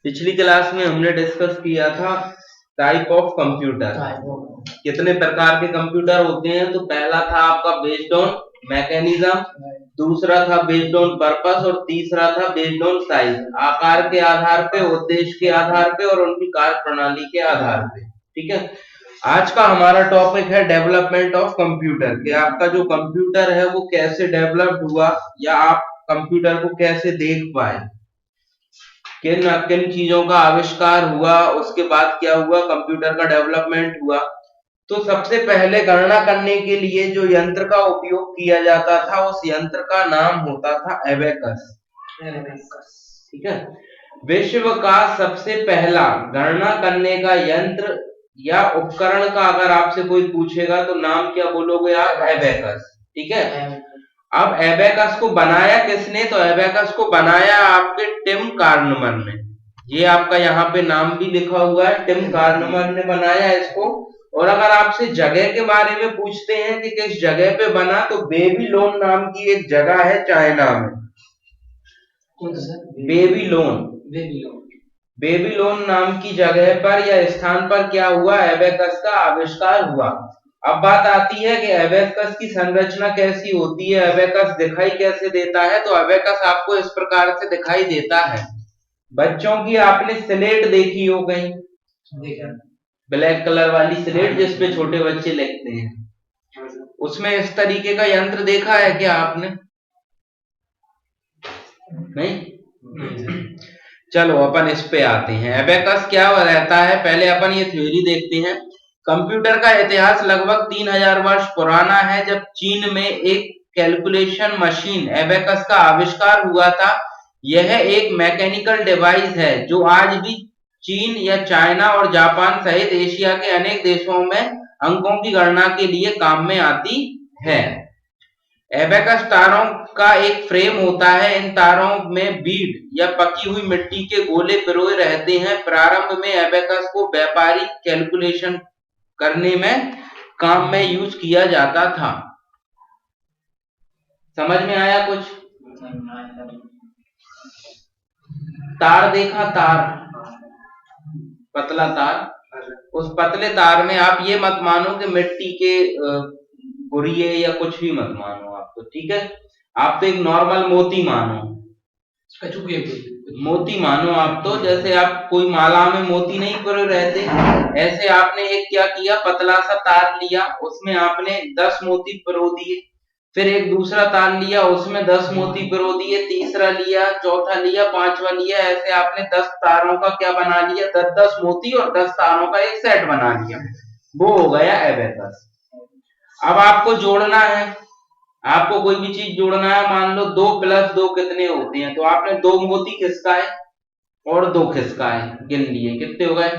पिछली क्लास में हमने डिस्कस किया था टाइप ऑफ कंप्यूटर, कितने प्रकार के कंप्यूटर होते हैं। तो पहला था आपका बेस्ड ऑन मैकेनिज्म, दूसरा था बेस्ड ऑन पर्पस और तीसरा था बेस्ड ऑन साइज, आकार के आधार पे, उद्देश्य के आधार पे और उनकी कार्य प्रणाली के आधार पे। ठीक है, आज का हमारा टॉपिक है डेवलपमेंट ऑफ कंप्यूटर, कि आपका जो कंप्यूटर है वो कैसे डेवलप्ड हुआ या आप कंप्यूटर को कैसे देख पाए, किन किन चीजों का आविष्कार हुआ, उसके बाद क्या हुआ, कंप्यूटर का डेवलपमेंट हुआ। तो सबसे पहले गणना करने के लिए जो यंत्र का उपयोग किया जाता था उस यंत्र का नाम होता था एबेकस। ठीक है, विश्व का सबसे पहला गणना करने का यंत्र या उपकरण का अगर आपसे कोई पूछेगा तो नाम क्या बोलोगे आप? एबेकस। ठीक है, अब एबेकस को बनाया किसने? तो एबेकस को बनाया आपके टिम कार्नमन ने। ये आपका यहाँ पे नाम भी लिखा हुआ है, टिम कार्नमन ने बनाया इसको। और अगर आपसे जगह के बारे में पूछते हैं कि किस जगह पे बना, तो बेबीलोन नाम की एक जगह है चाइना में। बेबीलोन, बेबीलोन नाम की जगह पर या स्थान पर क्या हुआ? एबेकस का आविष्कार हुआ। अब बात आती है कि एबेकस की संरचना कैसी होती है, एबेकस दिखाई कैसे देता है। तो एबेकस आपको इस प्रकार से दिखाई देता है। बच्चों की आपने स्लेट देखी हो कहीं, ब्लैक कलर वाली स्लेट जिसपे छोटे बच्चे लिखते हैं, उसमें इस तरीके का यंत्र देखा है क्या आपने? नहीं? चलो अपन इस पे आते हैं। एबेकस क्या रहता है, पहले अपन ये थ्योरी देखते हैं। कंप्यूटर का इतिहास लगभग 3000 वर्ष पुराना है, जब चीन में एक कैलकुलेशन मशीन एबेकस का आविष्कार हुआ था। यह एक मैकेनिकल डिवाइस है जो आज भी चीन या चाइना और जापान सहित एशिया के अनेक देशों में अंकों की गणना के लिए काम में आती है। एबेकस तारों का एक फ्रेम होता है। इन तारों में बीड या पकी हुई मिट्टी के गोले पिरोए रहते हैं। प्रारंभ में एबेकस को व्यापारिक कैलकुलेशन करने में काम में यूज किया जाता था। समझ में आया कुछ? तार देखा, तार, पतला तार, उस पतले तार में आप ये मत मानो कि मिट्टी के गुड़िये या कुछ भी मत मानो आप तो। ठीक है, आप तो एक नॉर्मल मोती मानो, मोती मानो आप तो। जैसे आप कोई माला में मोती नहीं पिरोए रहते, ऐसे आपने एक क्या किया, पतला सा तार लिया, उसमें आपने 10 मोती पिरो दिए। फिर एक दूसरा तार लिया, उसमें 10 मोती पिरो दिए, तीसरा लिया, चौथा लिया, पांचवा लिया। ऐसे आपने 10 तारों का क्या बना लिया, 10-10 मोती और 10 तारों का एक सेट बना लिया। वो हो गया एबेकस। अब आपको जोड़ना है, आपको कोई भी चीज जोड़ना है। मान लो 2 + 2 कितने होते हैं, तो आपने 2 मोती खिसकाए और 2 खिसकाए, गिन लिए, कितने हो गए?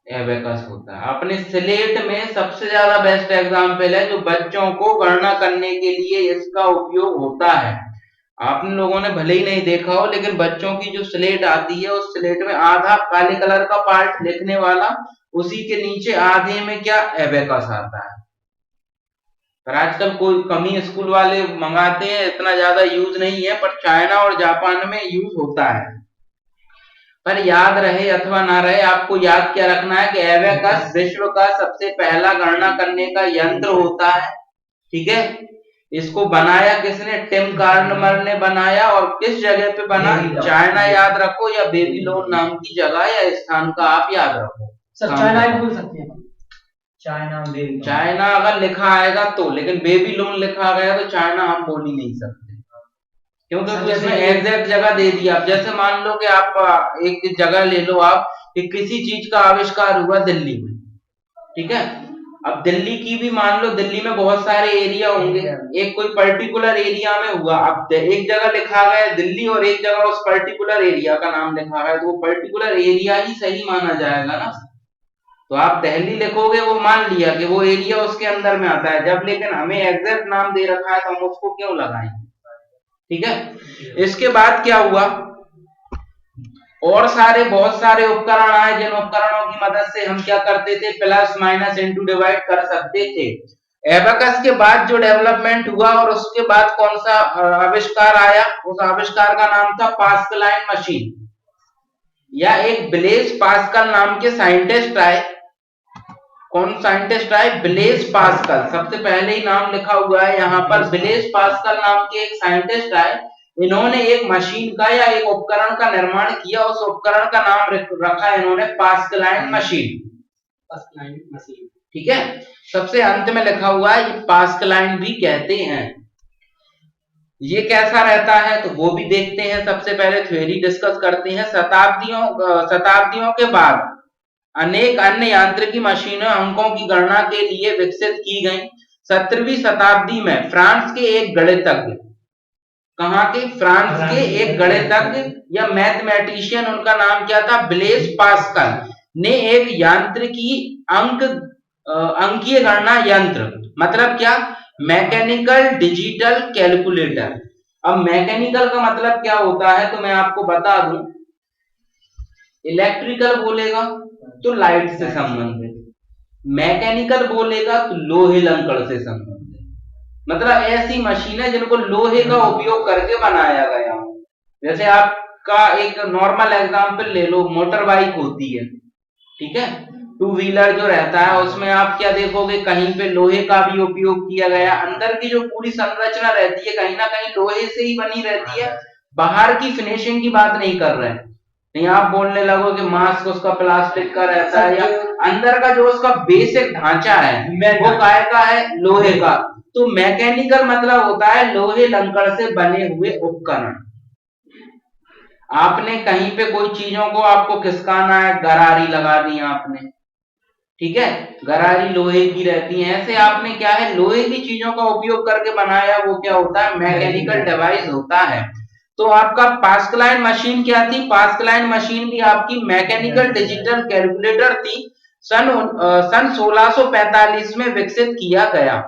एबेकस होता है। अपने स्लेट में सबसे ज्यादा बेस्ट एग्जाम्पल है जो बच्चों को गणना करने के लिए इसका उपयोग होता है। आप लोगों ने भले ही नहीं देखा हो, लेकिन बच्चों की जो स्लेट आती है उस स्लेट में आधा काले कलर का पार्ट लिखने वाला, उसी के नीचे आधे में क्या, एबेकस आता है। पर आजकल कोई कमी स्कूल वाले मंगाते हैं, इतना ज्यादा यूज नहीं है, पर चाइना और जापान में यूज होता है। पर याद रहे अथवा ना रहे, आपको याद क्या रखना है कि एबेकस विश्व का सबसे पहला गणना करने का यंत्र होता है। ठीक है, इसको बनाया किसने? टिम कार्नमन ने बनाया। और किस जगह पे बना? चाइना याद रखो, या बेबीलोन नाम की जगह या स्थान का आप याद रखो। सर चाइना भी बोल सकते हैं, चाइना अगर लिखा आएगा तो, लेकिन बेबीलोन लिखा गया तो चाइना हम बोल ही नहीं सकते, क्योंकि उसमें एग्जैक्ट जगह दे दिया। अब जैसे मान लो कि आप एक जगह ले लो, आप कि किसी चीज का आविष्कार हुआ दिल्ली में। ठीक है, अब दिल्ली की भी मान लो, दिल्ली में बहुत सारे एरिया होंगे, एक कोई पर्टिकुलर एरिया में हुआ। अब एक जगह लिखा गया दिल्ली और एक जगह उस पर्टिकुलर एरिया का नाम लिखा है, तो वो पर्टिकुलर एरिया ही सही माना जाएगा ना। तो आप दिल्ली लिखोगे, वो मान लिया कि वो एरिया उसके अंदर में आता है। जब लेकिन हमें एग्जैक्ट नाम दे रखा है तो हम उसको क्यों लगाएंगे? ठीक है, इसके बाद क्या हुआ, और बहुत सारे उपकरण आए, जिन उपकरणों की मदद से हम क्या करते थे, प्लस माइनस इंटू डिवाइड कर सकते थे। एबेकस के बाद जो डेवलपमेंट हुआ और उसके बाद कौन सा आविष्कार आया, उस आविष्कार का नाम था पास्कलाइन मशीन। या एक ब्लेज पास्कल नाम के साइंटिस्ट आए। कौन साइंटिस्ट आए? Blaise Pascal. सबसे पहले ही नाम लिखा हुआ है यहाँ पर, ब्लेज पास्कल नाम के एक साइंटिस्ट आए। इन्होंने एक मशीन का या एक उपकरण का निर्माण किया। उस उपकरण का नाम रखा इन्होंने पास्कलाइन मशीन। पास्कलाइन मशीन, ठीक है। सबसे अंत में लिखा हुआ है ये पास्कलाइन भी कहते हैं। ये कैसा रहता है तो वो भी देखते हैं। सबसे पहले थ्योरी डिस्कस करते हैं। शताब्दियों के बाद अनेक अन्य यांत्रिकी मशीनें अंकों की गणना के लिए विकसित की गई। 17वीं शताब्दी में फ्रांस के एक गणितज्ञ, कहाँ के? फ्रांस के एक गणितज्ञ या मैथमेटिशियन, उनका नाम क्या था? ब्लेज पास्कल, ने एक यांत्रिकी अंकीय गणना यंत्र, मतलब क्या? Mechanical digital calculator. अब मैकेनिकल का मतलब क्या होता है तो मैं आपको बता दूं। इलेक्ट्रिकल बोलेगा तो लाइट से संबंधित, मैकेनिकल बोलेगा तो लोहे लंकड़ से संबंधित, मतलब ऐसी मशीनें जिनको लोहे का उपयोग करके बनाया गया हो। जैसे आपका एक नॉर्मल एग्जांपल ले लो, मोटर बाइक होती है, ठीक है। टू व्हीलर जो रहता है उसमें आप क्या देखोगे, कहीं पे लोहे का भी उपयोग किया गया। अंदर की जो पूरी संरचना रहती है कहीं ना कहीं लोहे से ही बनी रहती है। बाहर की फिनिशिंग की बात नहीं कर रहे हैं, नहीं आप बोलने लगो कि मास्क उसका प्लास्टिक का रहता है, या अंदर का जो उसका बेसिक ढांचा है वो काय का है? लोहे का। तो मैकेनिकल मतलब होता है लोहे लंकड़ से बने हुए उपकरण। आपने कहीं पे कोई चीजों को आपको खिसकाना है, गरारी लगा दी आपने, ठीक है, गरारी लोहे की रहती है। ऐसे आपने क्या है, लोहे की चीजों का उपयोग करके बनाया, वो क्या होता है? मैकेनिकल डिवाइस होता है। तो आपका पास्कलाइन मशीन क्या थी? पास्कलाइन मशीन भी आपकी मैकेनिकल डिजिटल कैलकुलेटर थी। सन 1645 में विकसित किया गया।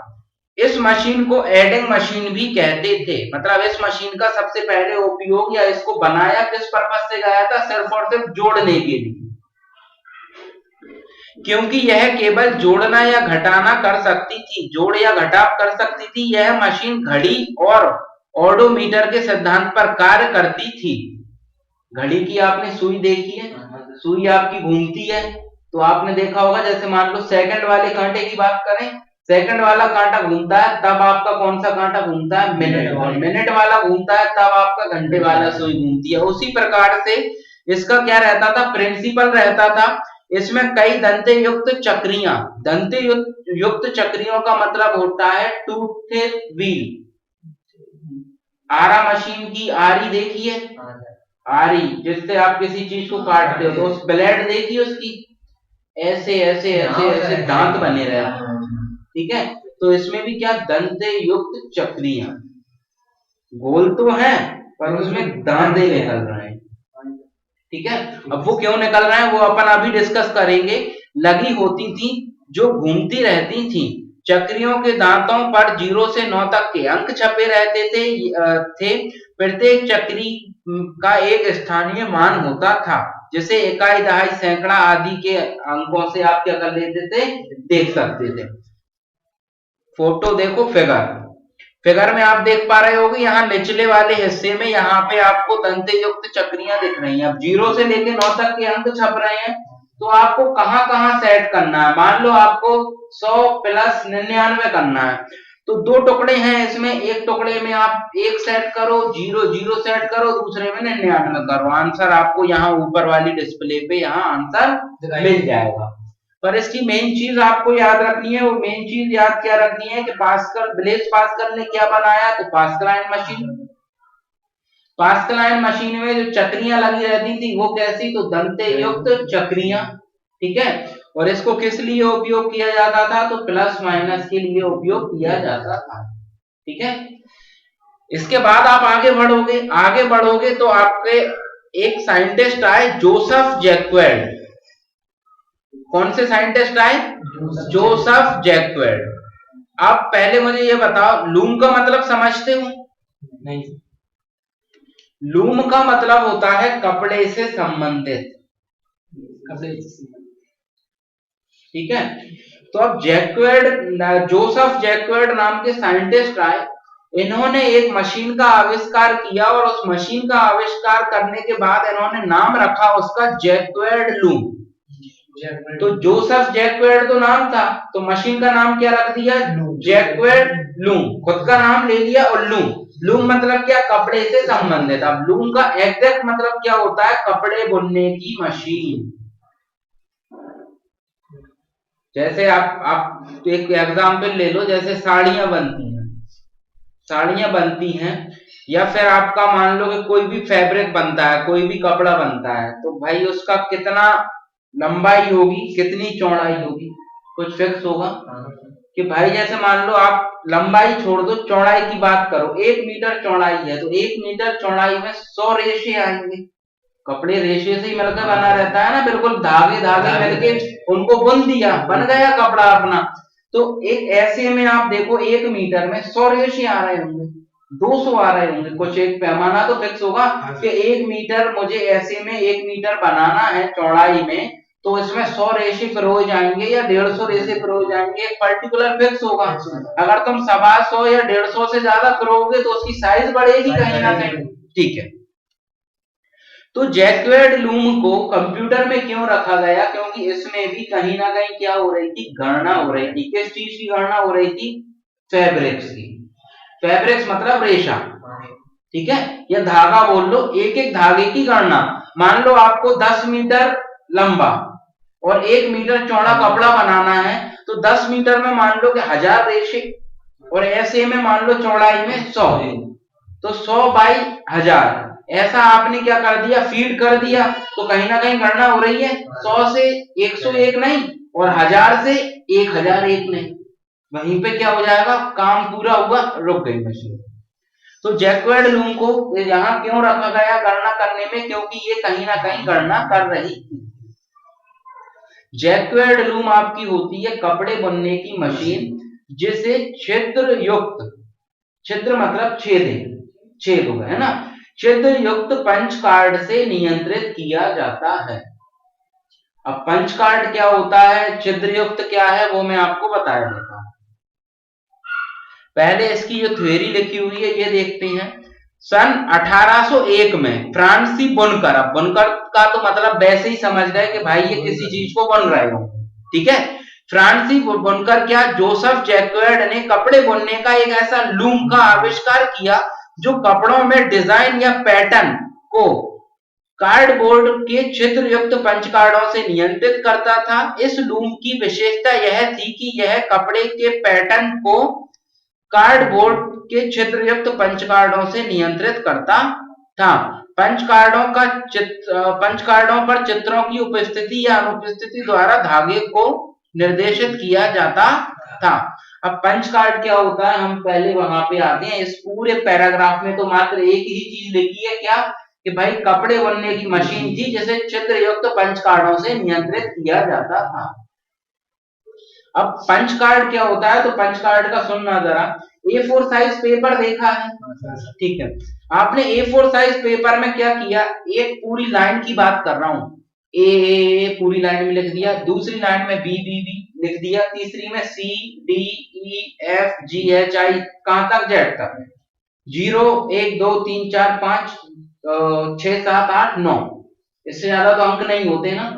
इस मशीन को एडिंग मशीन भी कहते थे। मतलब इस मशीन का सबसे पहले उपयोग या इसको बनाया किस पर्पस से गया था? सिर्फ और सिर्फ जोड़ने के लिए, क्योंकि यह केवल जोड़ना या घटाना कर सकती थी, जोड़ या घटाव कर सकती थी। यह मशीन घड़ी और ऑडोमीटर के सिद्धांत पर कार्य करती थी। घड़ी की आपने सुई देखी है, सुई आपकी घूमती है, तो आपने देखा होगा, जैसे मान लो सेकंड वाले कांटे की बात करें, सेकंड वाला कांटा घूमता है तब आपका कौन सा कांटा घूमता है? मिनट। और मिनट वाला घूमता है तब आपका घंटे वाला सुई घूमती है। उसी प्रकार से इसका क्या रहता था? प्रिंसिपल रहता था। इसमें कई दंते युक्त चक्रियां, दंते युक्त चक्रियों का मतलब होता है टूथ व्हील। आरा मशीन की आरी देखी है? आरी, जिससे आप किसी चीज को काटते हो, तो उस ब्लेड देखी उसकी, ऐसे ऐसे ऐसे ऐसे दांत बने रहते हैं, ठीक है। तो इसमें भी क्या? दंते युक्त चक्रियां, गोल तो है पर उसमें दांते निकल रहे हैं, ठीक है। अब वो क्यों निकल रहे हैं वो अपन अभी डिस्कस करेंगे। लगी होती थी, जो घूमती रहती थी। चक्रियों के दांतों पर 0 से 9 तक के अंक छपे रहते थे। प्रत्येक चक्री का एक स्थानीय मान होता था, जिसे इकाई, दहाई, सैकड़ा आदि के अंकों से आप क्या कर लेते थे? देख सकते थे। फोटो देखो, फिगर में आप देख पा रहे होगे, यहाँ निचले वाले हिस्से में यहाँ पे आपको दंते युक्त चक्रियां दिख रही हैं। अब 0 से लेके 9 तक के अंक छप रहे हैं, तो आपको कहाँ कहाँ सेट करना है। मान लो आपको 100 प्लस 99 करना है, तो दो टुकड़े हैं इसमें, एक टुकड़े में आप 1 सेट करो, 0 0 सेट करो, दूसरे में 99 करो। आंसर आपको यहाँ ऊपर वाली डिस्प्ले पे यहाँ आंसर मिल जाएगा। पर इसकी मेन चीज आपको याद रखनी है। वो मेन चीज याद क्या रखनी है कि पास्कल, ब्लेज पास्कल ने क्या बनाया? तो पास्कलाइन मशीन। पास्कलाइन मशीन में जो चक्रियां लगी रहती थी वो कैसी? तो दंते युक्त चक्रियां, ठीक है। और इसको किस लिए उपयोग किया जाता था? तो प्लस माइनस के लिए उपयोग किया जाता था, ठीक है। इसके बाद आप आगे बढ़ोगे तो आपके एक साइंटिस्ट आए, जोसेफ जैक्वेड। कौन से साइंटिस्ट आए? जोसेफ जैक्वेड। आप पहले मुझे ये बताओ, लूम का मतलब समझते हो? नहीं। लूम का मतलब होता है कपड़े से संबंधित, कपड़े से संबंधित, ठीक है। तो अब जोसेफ जैक्वेड नाम के साइंटिस्ट आए। इन्होंने एक मशीन का आविष्कार किया और उस मशीन का आविष्कार करने के बाद इन्होंने नाम रखा उसका जैक्वेड लूम। तो जोसेफ जैक्वेड तो नाम था, तो मशीन का नाम क्या रख दिया? जैक्वेड लूम। खुद का नाम ले लिया। और लूम, लूम मतलब क्या? कपड़े से संबंधित। अब लूम का एग्जैक्ट मतलब क्या होता है? कपड़े बुनने की मशीन। जैसे आप एक एग्जाम्पल ले लो, जैसे साड़ियां बनती हैं, साड़ियां बनती हैं, या फिर आपका मान लो कि कोई भी फैब्रिक बनता है, कोई भी कपड़ा बनता है, तो भाई उसका कितना लंबाई होगी, कितनी चौड़ाई होगी, कुछ फिक्स होगा कि भाई जैसे मान लो आप लंबाई छोड़ दो, चौड़ाई की बात करो, 1 मीटर चौड़ाई है तो 1 मीटर चौड़ाई में 100 रेशे आएंगे। कपड़े रेशे से ही मिलकर बना रहता है ना, बिल्कुल धागे धागे मिलके उनको बुन दिया, बन गया कपड़ा अपना। तो एक ऐसे में आप देखो 1 मीटर में 100 रेशे आ रहे होंगे, 200 आ रहे होंगे, कुछ एक पैमाना तो फिक्स होगा कि 1 मीटर मुझे ऐसे में 1 मीटर बनाना है चौड़ाई में, तो इसमें 100 रेशे फिरोज जाएंगे या 150 रेशे फिरोज जाएंगे, एक पर्टिकुलर फिक्स होगा। अगर तुम 125 या 150 से ज्यादा फिरोगे तो उसकी साइज बढ़ेगी कहीं ना कहीं। ठीक है, तो जैक्वेड लूम को कंप्यूटर में क्यों रखा गया? क्योंकि इसमें भी कहीं ना कहीं क्या हो रही थी? गणना हो रही थी। किस चीज की गणना हो रही थी? फैब्रिक्स की। फैब्रिक्स मतलब रेशा, ठीक है, या धागा बोल लो, एक एक धागे की गणना। मान लो आपको 10 मीटर लंबा और 1 मीटर चौड़ा कपड़ा बनाना है, तो 10 मीटर में मान लो कि 1000 रेशे, और ऐसे में मान लो चौड़ाई में 100, तो 100 बाई 1000, ऐसा आपने क्या कर दिया? फीड कर दिया। तो कहीं ना कहीं गणना हो रही है, 100 से 101 नहीं और 1000 से 1001 नहीं। वहीं पे क्या हो जाएगा? काम पूरा हुआ, रुक गई मशीन। तो जैक्वेड लूम को यहाँ क्यों रखा गया गणना करने में? क्योंकि ये कहीं ना कहीं गणना कर रही थी। जैक्वेड लूम आपकी होती है कपड़े बुनने की मशीन, जिसे छिद्र युक्त, छिद्र मतलब छेद, छेद होगा, है ना, छिद्र युक्त पंच कार्ड से नियंत्रित किया जाता है। अब पंच कार्ड क्या होता है, छिद्र युक्त क्या है, वो मैं आपको बता देता हूं। पहले इसकी जो थ्योरी लिखी हुई है ये देखते हैं। सन 1801 में फ्रांसी बुनकर, अब बुनकर का तो मतलब वैसे ही समझ गए कि भाई ये किसी चीज को बुन रहे हो, ठीक है। फ्रांसी बुनकर क्या, जोसेफ जैक्वेड ने कपड़े बुनने का एक ऐसा लूम का आविष्कार किया जो कपड़ों में डिजाइन या पैटर्न को कार्डबोर्ड के छिद्र युक्त पंच कार्डों से नियंत्रित करता था। इस लूम की विशेषता यह थी कि यह कपड़े के पैटर्न को कार्डबोर्ड के छिद्र युक्त पंच कार्डों से नियंत्रित करता था। पंच कार्डों पर चित्रों की उपस्थिति या अनुपस्थिति द्वारा धागे को निर्देशित किया जाता था। अब पंच कार्ड क्या होता है, हम पहले वहां पे आते हैं। इस पूरे पैराग्राफ में तो मात्र एक ही चीज लिखी है, क्या, कि भाई कपड़े बुनने की मशीन थी जिसे छिद्र युक्त पंच कार्डों से नियंत्रित किया जाता था। अब पंच कार्ड क्या होता है, तो पंच कार्ड का सुनना जरा। A4 साइज पेपर देखा है, ठीक है। आपने A4 साइज पेपर में क्या किया, एक पूरी लाइन की बात कर रहा हूं, ए पूरी लाइन में लिख दिया, दूसरी लाइन में बी बी बी लिख दिया, तीसरी में C D E F G H I, कहां तक? जेड तक। 0 1 2 3 4 5 6 7 8 9, इससे ज्यादा तो अंक नहीं होते ना,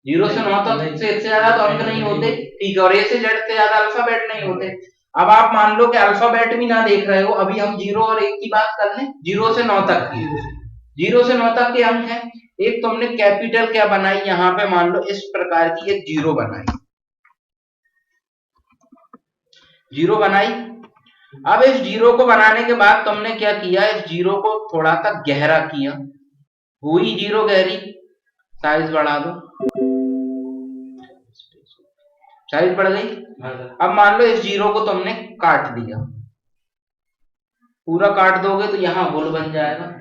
0 से 9 तक से इससे ज्यादा तो अंक नहीं होते, ठीक है। और ए से जेड से ज्यादा अल्फाबेट नहीं होते। अब आप मान लो कि अल्फाबेट भी ना देख रहे हो, अभी हम 0 और 1 की बात कर लें, 0 से 9 तक की, 0 से 9 तक के अंक है। एक तुमने कैपिटल क्या बनाई यहाँ पे, मान लो इस प्रकार की एक 0 बनाई, 0 बनाई। अब इस 0 को बनाने के बाद तुमने क्या किया, इस 0 को थोड़ा सा गहरा किया, हुई 0 गहरी, साइज बढ़ा दो, साइज बढ़ गई। अब मान लो इस 0 को तुमने काट दिया, पूरा काट दोगे तो यहाँ होल बन जाएगा,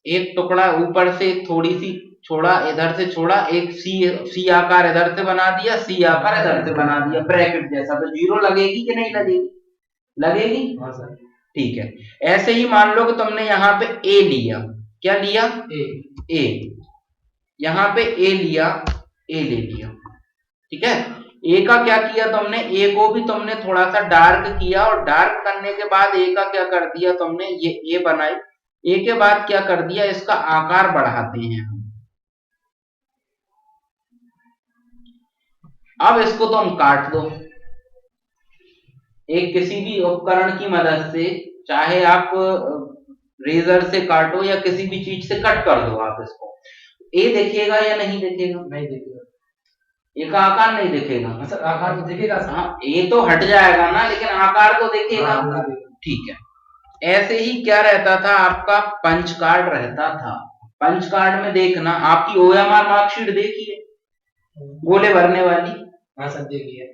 एक टुकड़ा ऊपर से थोड़ी सी छोड़ा, इधर से छोड़ा, एक सी आकार इधर से बना दिया, सी आकार इधर से बना दिया, ब्रैकेट जैसा, तो 0 लगेगी कि नहीं लगेगी? लगेगी, ठीक है। ऐसे ही मान लो कि तुमने यहाँ पे ए लिया, क्या लिया? ए, यहाँ पे ए लिया, ए ले लिया, ठीक है। ए का क्या किया तुमने, ए को भी तुमने थोड़ा सा डार्क किया और डार्क करने के बाद ए का क्या कर दिया तुमने, ये ए बनाई। ए के बाद क्या कर दिया, इसका आकार बढ़ाते हैं हम। अब इसको तुम काट दो एक किसी भी उपकरण की मदद से, चाहे आप रेजर से काटो या किसी भी चीज से कट कर दो आप इसको। ए दिखेगा या नहीं दिखेगा? नहीं दिखेगा। ए का आकार नहीं दिखेगा। सर आकार तो दिखेगा। हाँ, ए तो हट जाएगा ना, लेकिन आकार तो दिखेगा। ठीक है। ऐसे ही क्या रहता था आपका, पंच कार्ड रहता था। पंच कार्ड में देखना, आपकी ओएमआर मार्कशीट देखिए, गोले भरने वाली। हाँ सर देखिए।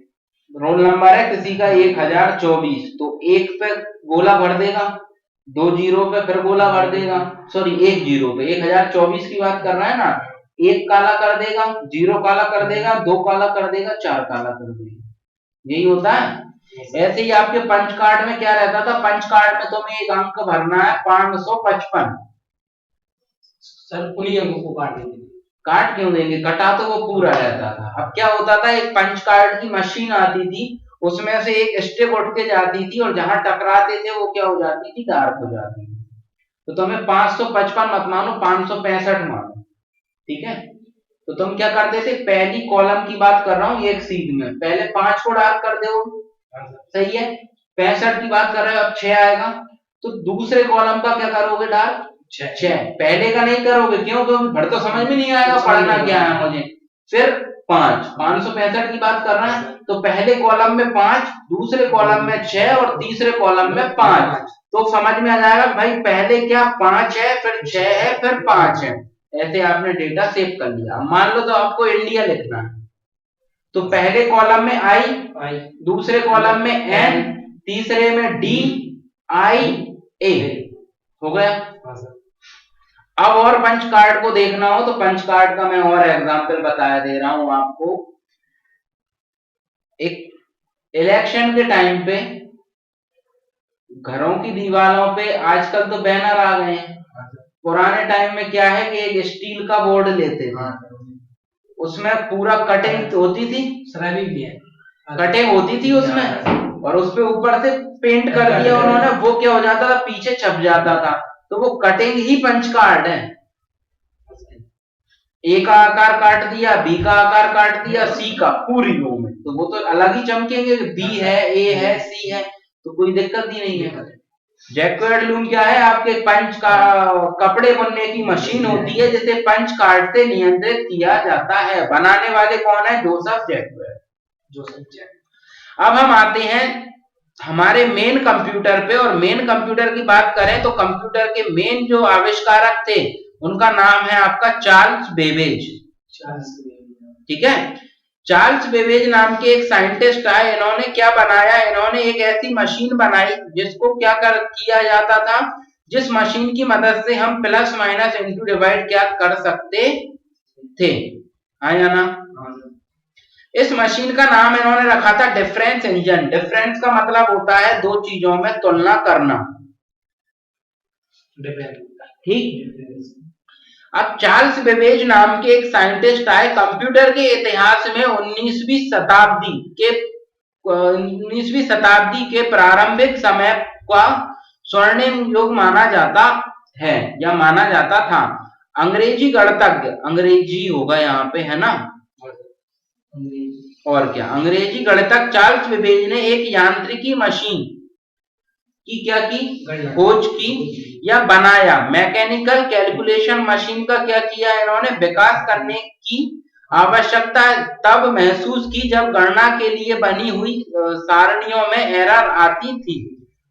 रोल नंबर है किसी का 1024, तो एक पे गोला भर देगा, 2 जीरो पे फिर गोला भर देगा, सॉरी 1 जीरो पे, 1024 की बात कर रहा है ना, 1 काला कर देगा, 0 काला कर देगा, 2 काला कर देगा, 4 काला कर देगा, यही होता है। ऐसे ही आपके पंच कार्ड में क्या रहता था, पंच कार्ड में तुम्हें एक अंक भरना है 555। सर उन्हीं अंकों को काट देंगे। काट क्यों देंगे, कटा तो वो पूरा रहता था। अब क्या होता था, एक पंच कार्ड की मशीन आती थी, उसमें से एक स्टिक उठ के जाती थी और जहां टकराते थे वो क्या हो जाती थी, डार्क हो जाती थी। तो तुम्हें 555 मत मानो, 565 मानो, ठीक है। तो तुम क्या करते थे, पहली कॉलम की बात कर रहा हूँ एक सीध में, पहले 5 को डार्क कर दो, सही है। 65 की बात कर रहे हो, अब 6 आएगा, तो दूसरे कॉलम का क्या करोगे, डार्क 6। पहले का नहीं करोगे, क्यों, क्योंकि भर तो समझ में नहीं आएगा पढ़ना क्या है मुझे। फिर 565 की बात कर रहे हैं, तो पहले कॉलम में 5, दूसरे कॉलम में 6 और तीसरे कॉलम में 5। तो समझ में आ जाएगा भाई, पहले क्या 5 है, फिर 6 है, फिर 5 है। ऐसे आपने डेटा सेव कर लिया। मान लो तो आपको इंडिया लिखना है, तो पहले कॉलम में आई, दूसरे कॉलम में एन, तीसरे में डी, आई, ए, हो गया। अब और पंच कार्ड को देखना हो तो पंच कार्ड का मैं और एग्जांपल बताया दे रहा हूं आपको। एक इलेक्शन के टाइम पे घरों की दीवारों पे आजकल तो बैनर आ गए हैं, पुराने टाइम में क्या है कि एक स्टील का बोर्ड लेते थे, उसमें पूरा कटिंग होती थी, भी है, कटिंग होती थी उसमें, और उसपे ऊपर से पेंट कर दिया उन्होंने, वो क्या हो जाता था, पीछे छप जाता था। तो वो कटिंग ही पंच कार्ड है। ए का आकार काट दिया, बी का आकार काट दिया, सी का पूरी रो में, तो वो तो अलग ही चमकेंगे, बी है, ए है, सी है, तो कोई दिक्कत ही नहीं है। जैक्वार्ड लूम क्या है, आपके पंच का कपड़े बुनने की मशीन होती है, जिसे पंच कार्ड से नियंत्रित किया जाता है। बनाने वाले कौन है, जोसेफ जैक्वार्ड। अब हम आते हैं हमारे मेन कंप्यूटर पे, और मेन कंप्यूटर की बात करें तो कंप्यूटर के मेन जो आविष्कारक थे उनका नाम है आपका चार्ल्स बेबेज, ठीक है। चार्ल्स बेबेज नाम के एक साइंटिस्ट आए, इन्होंने क्या बनाया, इन्होंने एक ऐसी मशीन बनाई जिसको क्या किया जाता था, जिस मशीन की मदद से हम प्लस माइनस इंटू डिवाइड क्या कर सकते थे, हाँ या ना। इस मशीन का नाम इन्होंने रखा था डिफरेंस इंजन। डिफरेंस का मतलब होता है दो चीजों में तुलना करना, ठीक। अब चार्ल्स बेबेज नाम के एक साइंटिस्ट आए, कंप्यूटर के इतिहास में 19वीं शताब्दी के प्रारंभिक समय का स्वर्णिम युग माना जाता है या माना जाता था। अंग्रेजी गणितज्ञ, अंग्रेजी होगा यहाँ पे, है ना, और क्या, अंग्रेजी गणितज्ञ चार्ल्स बेबेज ने एक यांत्रिकी मशीन की क्या की, खोज की या बनाया। मैकेनिकल कैलकुलेशन मशीन का क्या किया इन्होंने, विकास करने की आवश्यकता तब महसूस की जब गणना के लिए बनी हुई सारणियों में एरर आती थी।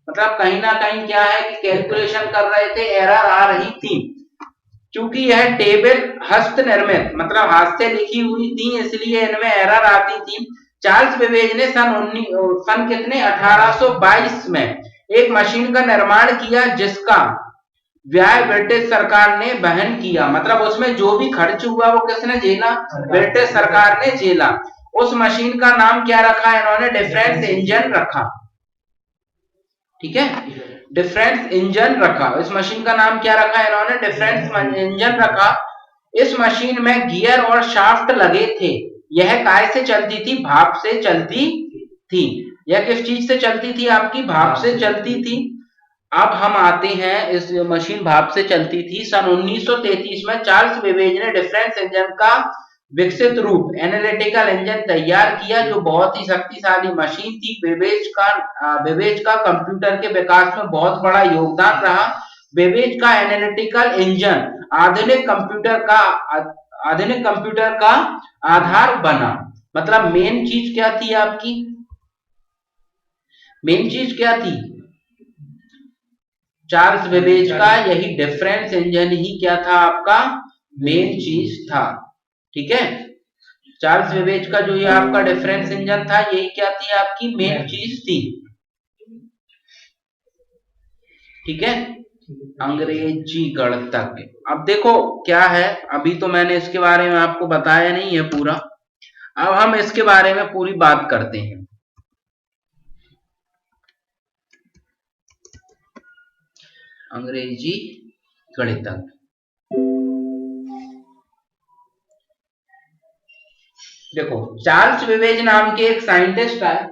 मतलब कहीं ना कहीं क्या है कि कैलकुलेशन कर रहे थे, एरर आ रही थी, क्योंकि यह टेबल हस्त निर्मित मतलब हाथ से लिखी हुई थी, इसलिए इनमें एरर आती थी। चार्ल्स बेबेज ने सन कितने 1822 में एक मशीन का निर्माण किया जिसका व्यय ब्रिटिश सरकार ने वहन किया। मतलब उसमें जो भी खर्च हुआ वो किसने झेला, ब्रिटिश सरकार ने झेला। उस मशीन का नाम क्या रखा इन्होंने, डिफरेंस इंजन रखा, ठीक है, डिफरेंस इंजन रखा। इस मशीन का नाम क्या रखा इन्होंने, डिफरेंस इंजन रखा। इस मशीन में गियर और शाफ्ट लगे थे, यह काय से चलती थी? भाप से चलती थी। यह किस चीज से चलती थी? आपकी भाप से चलती थी। अब हम आते हैं, इस मशीन भाप से चलती थी। सन 1933 में चार्ल्स बेबेज ने डिफरेंस इंजन का विकसित रूप एनालिटिकल इंजन तैयार किया, जो बहुत ही शक्तिशाली मशीन थी। बेबेज का कंप्यूटर के विकास में बहुत बड़ा योगदान रहा। बेबेज का एनालिटिकल इंजन आधुनिक कंप्यूटर का आधार बना। मतलब मेन चीज क्या थी आपकी? मेन चीज क्या थी? चार्ल्स बेबेज का यही डिफरेंस इंजन ही क्या था आपका? मेन चीज था। ठीक है, चार्ल्स बेबेज का जो ये आपका डिफरेंस इंजन था, यही क्या थी? आपकी मेन चीज थी। ठीक है, अंग्रेजी गणितज्ञ। अब देखो क्या है, अभी तो मैंने इसके बारे में आपको बताया नहीं है पूरा, अब हम इसके बारे में पूरी बात करते हैं। अंग्रेजी गणितज्ञ, देखो चार्ल्स बेबेज नाम के एक साइंटिस्ट है,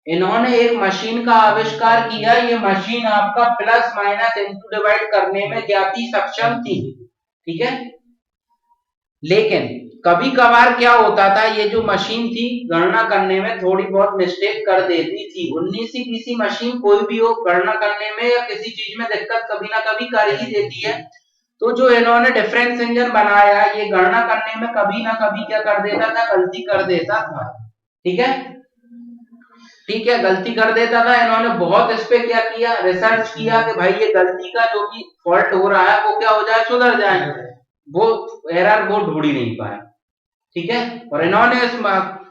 इन्होंने एक मशीन का आविष्कार किया। ये मशीन आपका प्लस माइनस इंटू डिवाइड करने में क्या थी? सक्षम थी। ठीक है, लेकिन कभी कभार क्या होता था, ये जो मशीन थी गणना करने में थोड़ी बहुत मिस्टेक कर देती थी। 19वीं मशीन कोई भी हो, गणना करने में या किसी चीज में दिक्कत कभी ना कभी कर ही देती है। तो जो इन्होंने डिफरेंस इंजन बनाया, ये गणना करने में कभी ना कभी क्या कर देता था? गलती कर देता था। ठीक है, ठीक है, गलती कर देता था। इन्होंने बहुत इस पे क्या किया? रिसर्च किया कि भाई ये गलती का जो भी फॉल्ट हो रहा है वो क्या हो जाए? सुधर जाए। वो एरर वो ढूंढ ही नहीं पाया। ठीक है, और इन्होंने इस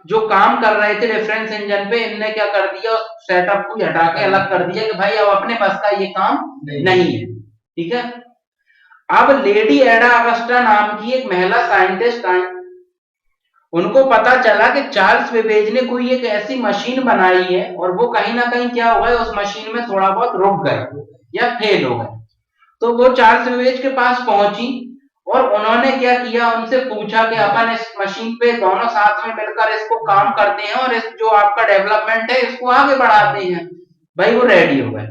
जो काम कर रहे थे रेफरेंस इंजन पे, इनने क्या कर दिया? सेटअप को हटा के अलग कर दिया कि भाई अब अपने बस का ये काम नहीं है। ठीक है, अब लेडी एडा अगस्टा नाम की एक महिला साइंटिस्ट आई। उनको पता चला कि चार्ल्स बेबेज ने कोई एक ऐसी मशीन बनाई है, और वो कहीं ना कहीं क्या हुआ है? उस मशीन में थोड़ा बहुत रुक गए या फेल हो गए। तो वो चार्ल्स बेबेज के पास पहुंची और उन्होंने क्या किया? उनसे पूछा कि अपन इस मशीन पे दोनों साथ में मिलकर इसको काम करते हैं और इस जो आपका डेवलपमेंट है इसको आगे बढ़ाते हैं। भाई वो रेडी हो गए,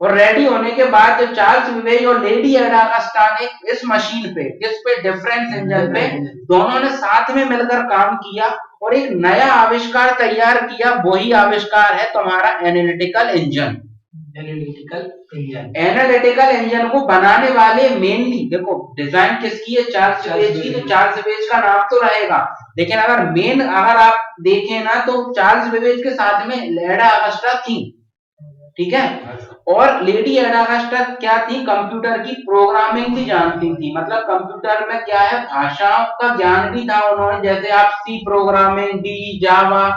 और रेडी होने के बाद जो चार्ल्स बेबेज और लेडी एडा अगस्टा ने इस मशीन पे, किस पे? डिफरेंस इंजन पे, दोनों ने साथ में मिलकर काम किया और एक नया आविष्कार तैयार किया। वही आविष्कार है तुम्हारा एनालिटिकल इंजन। एनालिटिकल इंजन को बनाने वाले मेनली, देखो डिजाइन किसकी है? चार्ल्स बेबेज की। तो चार्ल्स बेबेज का नाम तो रहेगा, लेकिन अगर आप देखें ना, तो चार्ल्स बेबेज के साथ में एडा अगस्टा थी। ठीक है, और लेडी एडा अगस्टा क्या थी? कंप्यूटर की प्रोग्रामिंग भी जानती थी। मतलब कंप्यूटर में क्या है? भाषाओं का ज्ञान भी था उन्होंने। जैसे आप सी प्रोग्रामिंग, डी, जावा,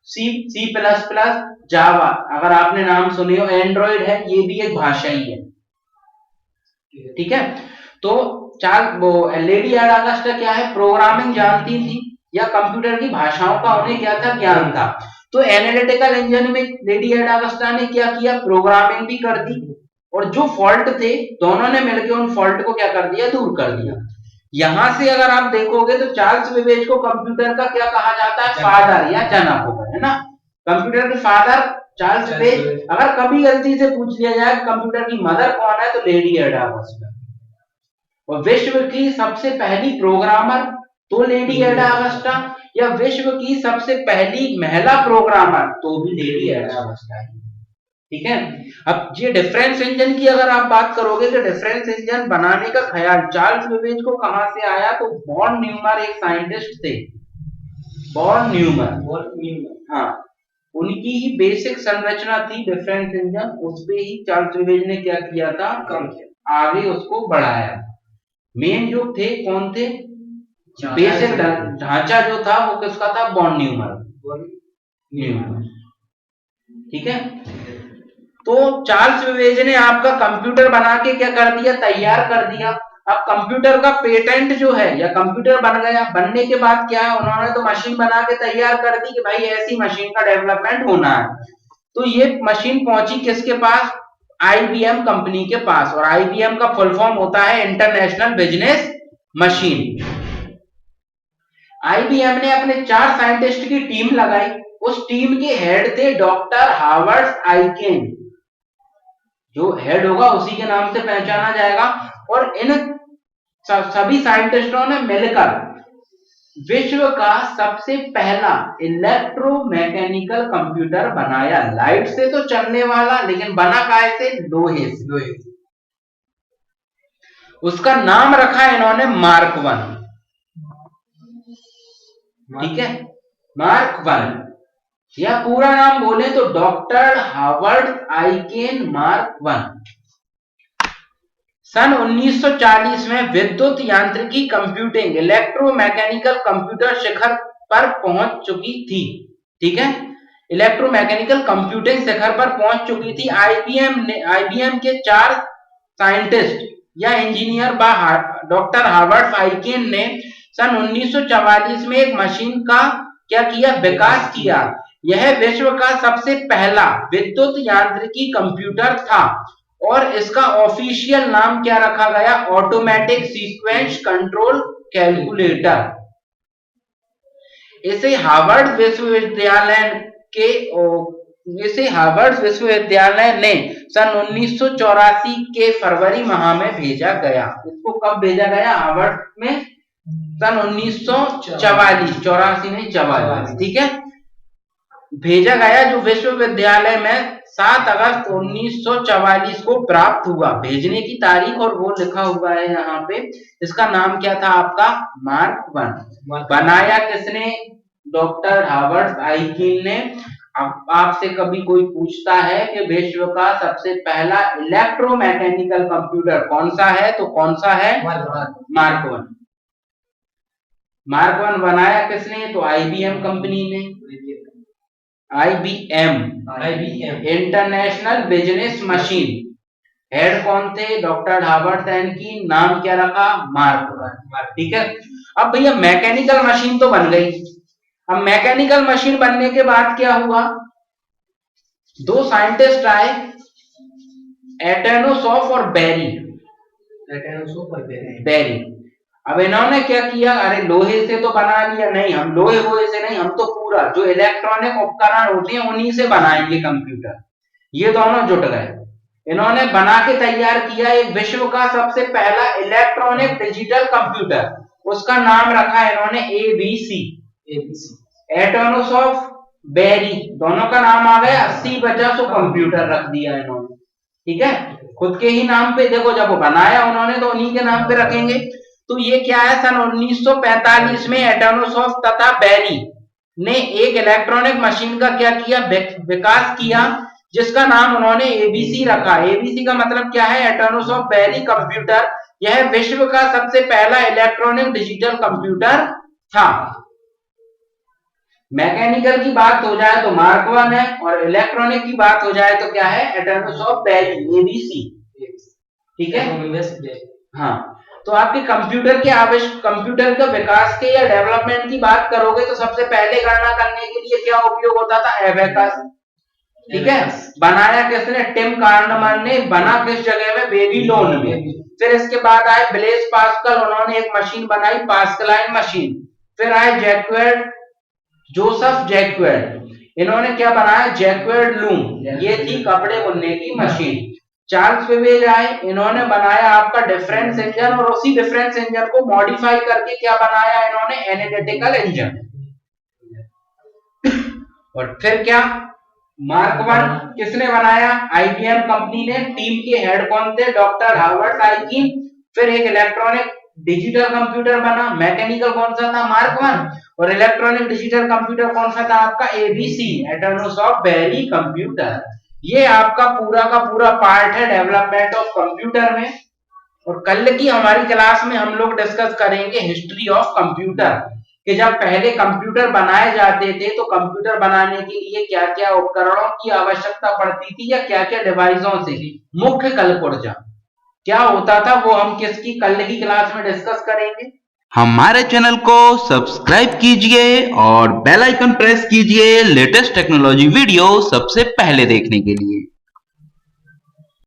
सी प्लस प्लस, जावा, अगर आपने नाम सुने हो, एंड्रॉइड है, ये भी एक भाषा ही है। ठीक है, तो वो लेडी एडा अगस्टा क्या है? प्रोग्रामिंग जानती थी, या कंप्यूटर की भाषाओं का उन्हें क्या था? ज्ञान था। तो एनालिटिकल इंजन में लेडी एडा अगस्टा ने क्या किया? प्रोग्रामिंग भी कर दी, और जो फॉल्ट थे दोनों ने मिलकर उन फॉल्ट को क्या कर दिया? दूर कर दिया। यहां से अगर आप देखोगे तो चार्ल्स बेबेज को कंप्यूटर का क्या कहा जाता है? फादर या जनक होगा, है ना? कंप्यूटर के फादर चार्ल्स बेबेज। अगर कभी गलती से पूछ लिया जाए कंप्यूटर की मदर कौन है, तो लेडी एडा अगस्टा। और विश्व की सबसे पहली प्रोग्रामर तो लेडी एडा अगस्टा, या विश्व की सबसे पहली महिला प्रोग्रामर तो भी लेडी एडा अगस्टा है। ठीक है, अब ये डिफरेंस इंजन की अगर आप बात करोगे, तो डिफरेंस इंजन बनाने का ख्याल चार्ल्स बेबेज को कहां से आया? तो बॉर्न न्यूमर एक साइंटिस्ट थे, बॉर्न न्यूमर। हाँ, उनकी ही बेसिक संरचना थी डिफरेंस इंजन, उस पे ही चार्ल्स बेबेज ने क्या किया था? आगे उसको बढ़ाया। मेन जो थे कौन थे? बेसिक ढांचा जो था वो किसका था? बॉर्न न्यूमर। ठीक है, तो चार्ल्स बेबेज ने आपका कंप्यूटर बना के क्या कर दिया? तैयार कर दिया। अब कंप्यूटर का पेटेंट जो है, या कंप्यूटर बन गया, बनने के बाद क्या है? उन्होंने तो मशीन बना के तैयार कर दी कि भाई ऐसी मशीन का डेवलपमेंट होना है। तो ये मशीन पहुंची किसके पास? IBM कंपनी के पास, और IBM का फुल फॉर्म होता है इंटरनेशनल बिजनेस मशीन। IBM ने अपने 4 साइंटिस्ट की टीम लगाई। उस टीम के हेड थे डॉक्टर हार्वर्ड आइकेन, जो हेड होगा उसी के नाम से पहचाना जाएगा। और इन सभी साइंटिस्टों ने मिलकर विश्व का सबसे पहला इलेक्ट्रोमैकेनिकल कंप्यूटर बनाया। लाइट से तो चलने वाला, लेकिन बना काहे से? लोहे से। उसका नाम रखा इन्होंने मार्क 1। ठीक है, मार्क 1, या पूरा नाम बोले तो डॉक्टर हार्वर्ड आइकेन मार्क 1। सन 1940 में विद्युत यांत्रिकी कंप्यूटिंग इलेक्ट्रोमैकेनिकल कंप्यूटर शिखर पर पहुंच चुकी थी। ठीक है, इलेक्ट्रोमैकेनिकल कंप्यूटिंग शिखर पर पहुंच चुकी थी। आईबीएम के 4 साइंटिस्ट या इंजीनियर डॉक्टर हार्वर्ड आइकेन ने सन 1944 में एक मशीन का क्या किया? विकास किया। यह विश्व का सबसे पहला विद्युत यांत्रिकी कंप्यूटर था और इसका ऑफिशियल नाम क्या रखा गया? Automatic sequence control calculator. इसे हार्वर्ड विश्वविद्यालय ने सन 1984 के फरवरी माह में भेजा गया। इसको कब भेजा गया? हार्वर्ड में सन 1944, 84 नहीं 44। ठीक है, भेजा गया, जो विश्वविद्यालय में 7 अगस्त 1944 को प्राप्त हुआ। भेजने की तारीख और वो लिखा हुआ है यहाँ पे। इसका नाम क्या था आपका? मार्क 1। बनाया किसने? डॉक्टर हार्वर्ड आइकेन ने। अब आपसे कभी कोई पूछता है कि विश्व का सबसे पहला इलेक्ट्रोमैकेनिकल कंप्यूटर कौन सा है, तो कौन सा है? मार्क 1। मार्क 1 बनाया किसने? तो IBM कंपनी ने। IBM international business machine. Head कौन थे? Doctor Harvard Aiken. नाम क्या रखा? मार्क 1। ठीक है, अब भैया मैकेनिकल मशीन तो बन गई। अब मैकेनिकल मशीन बनने के बाद क्या हुआ? 2 साइंटिस्ट आए, एटनोसॉफ और बेरी। अब इन्होंने क्या किया? अरे लोहे से तो बना लिया, नहीं हम लोहे से नहीं, हम तो पूरा जो इलेक्ट्रॉनिक उपकरण होते हैं उन्हीं से बनाएंगे कंप्यूटर। ये दोनों जुट गए, इन्होंने बना के तैयार किया एक विश्व का सबसे पहला इलेक्ट्रॉनिक डिजिटल कंप्यूटर। उसका नाम रखा इन्होंने ABC। एटनोसॉफ, बेरी, दोनों का नाम आ गया। 80 वजह से कंप्यूटर रख दिया इन्होंने। ठीक है, खुद के ही नाम पे। देखो, जब वो बनाया उन्होंने तो उन्हीं के नाम पे रखेंगे। तो ये क्या है? सन 1945 में एटनोसॉफ तथा बेरी ने एक इलेक्ट्रॉनिक मशीन का क्या किया? विकास किया, जिसका नाम उन्होंने ABC रखा। ABC का मतलब क्या है? एटनोसॉफ बेरी कंप्यूटर। यह विश्व का सबसे पहला इलेक्ट्रॉनिक डिजिटल कंप्यूटर था। मैकेनिकल की बात हो जाए तो मार्क 1 है, और इलेक्ट्रॉनिक की बात हो जाए तो क्या है? एटनोसॉफ बेरी, ABC। ठीक है, हाँ। तो आपके कंप्यूटर का विकास के या डेवलपमेंट की बात करोगे तो सबसे पहले गणना करने के लिए क्या उपयोग होता था? एबेकस। ठीक है, बनाया किसने? टिम कार्नमन ने। बना किस जगह में? बेबीलोन में। फिर इसके बाद आए ब्लेस पास्कल, उन्होंने एक मशीन बनाई, पास्कलाइन मशीन। फिर आए जोसेफ जैक्वेड, इन्होंने क्या बनाया? जैक्वेड लूम, ये थी कपड़े बुनने की मशीन। चार्ल्स बेबेज आए, इन्होंने बनाया आपका डिफरेंस इंजन, और उसी डिफरेंस इंजन को मॉडिफाई करके क्या बनाया इन्होंने? Analytical engine. और फिर क्या? मार्क 1 किसने बनाया? IBM कंपनी ने। टीम के हेड कौन थे? Doctor Harvard Aiken. फिर एक इलेक्ट्रॉनिक डिजिटल कंप्यूटर बना। मैकेनिकल कौन सा था? मार्क 1। और इलेक्ट्रॉनिक डिजिटल कंप्यूटर कौन सा था आपका? ABC, एटनोसॉफ बेरी कंप्यूटर। ये आपका पूरा का पूरा पार्ट है डेवलपमेंट ऑफ कंप्यूटर में। और कल की हमारी क्लास में हम लोग डिस्कस करेंगे हिस्ट्री ऑफ कंप्यूटर, कि जब पहले कंप्यूटर बनाए जाते थे तो कंप्यूटर बनाने के लिए क्या क्या उपकरणों की आवश्यकता पड़ती थी, या क्या क्या डिवाइसों से। मुख्य कलपुर्जा क्या होता था वो हम किसकी कल की क्लास में डिस्कस करेंगे। हमारे चैनल को सब्सक्राइब कीजिए और बेल आइकन प्रेस कीजिए लेटेस्ट टेक्नोलॉजी वीडियो सबसे पहले देखने के लिए।